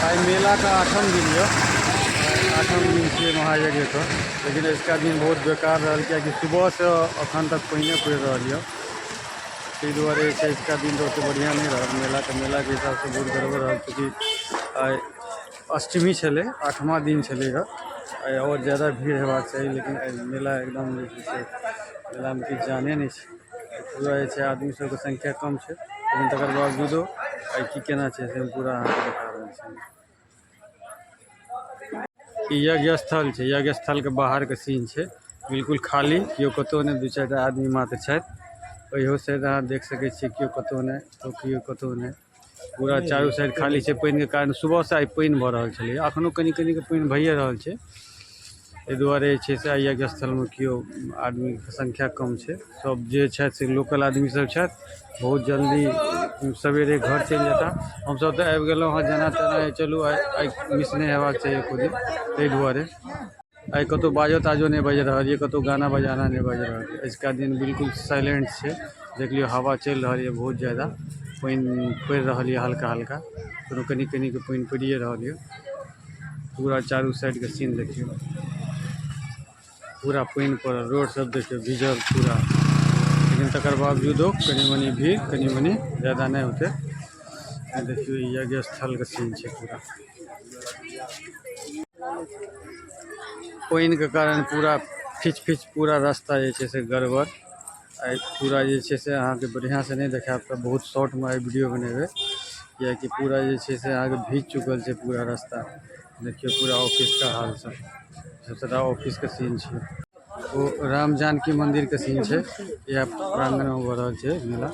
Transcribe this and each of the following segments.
आज मेला का 8वां दिन है। 8वां दिन से महायज्ञ का, लेकिन इसका दिन बहुत बेकार रहा क्या कि सुबह से अखन तक पानी पड़ रहा है। ताहि दुआरे इसका दिन तो बढ़िया नहीं रहा। मेला के हिसाब से बहुत गड़बड़ रहा, क्योंकि अष्टमी छे, 8वां दिन चलेगा और ज़्यादा भीड़ हेबाक चाहिए, लेकिन मेला एकदम मेला में कि जाने नहीं पूरा आदमी सबके संख्या कम है, लेकिन तकर बावजूदो कि केना छै से पूरा अहाँके देखा रहल छी। यज्ञ स्थल है, यज्ञ स्थल के बाहर के सीन है, बिल्कुल खाली, केओ कतौ नहीं, 2-4 आदमी मात्र छथि। ओहो साइड अहाँ देख सकै छियै, केओ कतौ नहीं तो केओ कतौ नहीं, पूरा चारू साइड खाली है। पानि के कारण सुबह से आई पानि भऽ रहल छलै, अखनो कनि कनि के पानि भइए रहल छै। एहि दुआरे से यज्ञ स्थल में केओ आदमी के संख्या कम है। सब जे छथि से लोकल आदमी सब छथि, बहुत जल्दी सवेरे घर चलि जेता। हम सब तो आबि गेलहुँ हँ जेना तेना, चलू आई मिस नहीं हेबाक चाहिए एको दिन। ताहि दुआरे आई कतौ बाजो ताजो नहीं बज रहा है, कतौ गाना बजाना नहीं बज रहा है। इसका दिन बिल्कुल साइलेंट है। देख लियो हवा चल रहा है बहुत ज़्यादा, पानी पड़ रहा है हल्का हल्का, कोनो कनी कनी के पानी पड़िए रहा है। पूरा चारू साइड के सीन देखियो, पूरा पानी पड़, रोड सब देखियो भीजल पूरा, लेकिन तकर बावजूदो कनी मनी भीड़, कनी मनी ज़्यादा नहीं होते। देखियो यज्ञ स्थल के सीन है पूरा, पानी के कारण पूरा खिच खिच पूरा रास्ता जे से गड़बड़। पूरा जे से अहाँ के बढ़िया से नहीं देखाब तो बहुत शॉर्ट में वीडियो बनेबे, कियाकि पूरा जे से अहाँ के भीज चुकल है पूरा रास्ता। देखियो पूरा ऑफिस का हाल सब, सबसे ऑफिस के सीन है। वो राम जानकी मंदिर के सीन है, यह प्रांगण में हो रहा है मेला,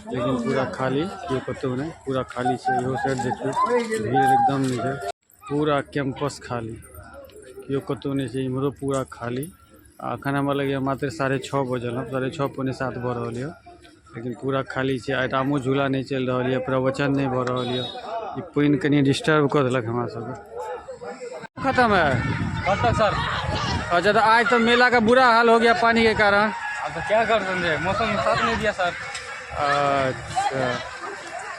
लेकिन पूरा खाली, केओ कतौ नहीं, पूरा खाली है। इहो साइड देखियो भीड़ एकदम नहीं है, पूरा कैंपस खाली, केओ कतौ नहीं है। इम्हरो पूरा खाली। अखन हमरा लगे मात्र 6:30 बजल, 6:30 पौने 7 भऽ रहल है, लेकिन पूरा खाली है। आई रामो झूला नहीं चल रहा है, प्रवचन नहीं भऽ रहा है। ये पानी कनी डिस्टर्ब कर दिलक हमरा सबके। खत्म है कब तक सर? अच्छा, तो आज तो मेला का बुरा हाल हो गया पानी के कारण। अब तो क्या कर देंगे, मौसम साथ नहीं दिया सर। अच्छा,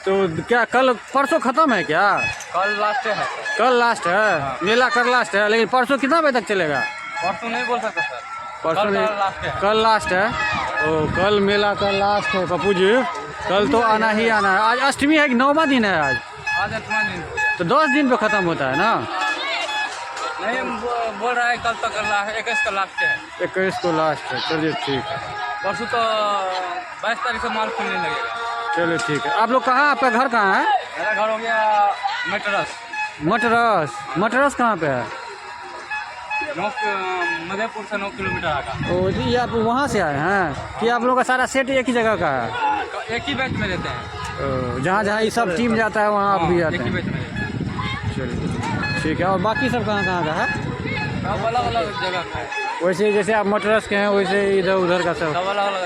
तो क्या कल परसों खत्म है क्या? कल लास्ट है। कल लास्ट है? मेला कल लास्ट है, लेकिन परसों कितना बजे तक चलेगा? परसों नहीं बोल सकता सर, परसों कल नहीं, लास्ट है। कल लास्ट है। ओ, कल मेला का लास्ट है पप्पू जी, कल तो आना ही आना है। आज अष्टमी है कि 9वां दिन है आज? आज 8वां दिन। तो 10 दिन पे खत्म होता है ना? नहीं बोल रहा है कल तक 21 का लास्ट है। 21 को लास्ट है, चलिए ठीक है। परसों तो 22 तारीख से माल खुलने लगेगा। चलिए ठीक है। आप लोग कहाँ, आपका घर कहाँ है? मेरा घर हो गया मटरस। मटरस? मटरस कहाँ पे है? मधेपुर से 9 किलोमीटर आगा। ओ जी, आप वहाँ से आए हैं कि आप लोगों का सारा सेट एक ही जगह का है? एक ही बैच में रहते हैं। जहाँ जहाँ ये सब टीम जाता है वहाँ आप भी जाते एक ही हैं? बैच में रहते हैं। चलिए ठीक है। और बाकी सब कहाँ कहाँ का है? सब अलग अलग जगह का है। वैसे जैसे आप मटरस के हैं, वैसे इधर उधर का सब सब अलग अलग